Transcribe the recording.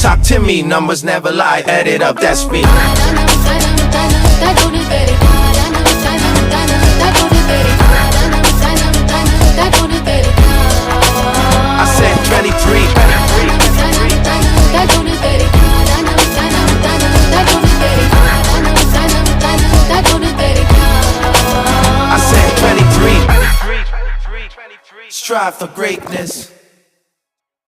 talk to me, numbers never lie. Add it up, that's me. I said 23. I said 23. Strive for greatness.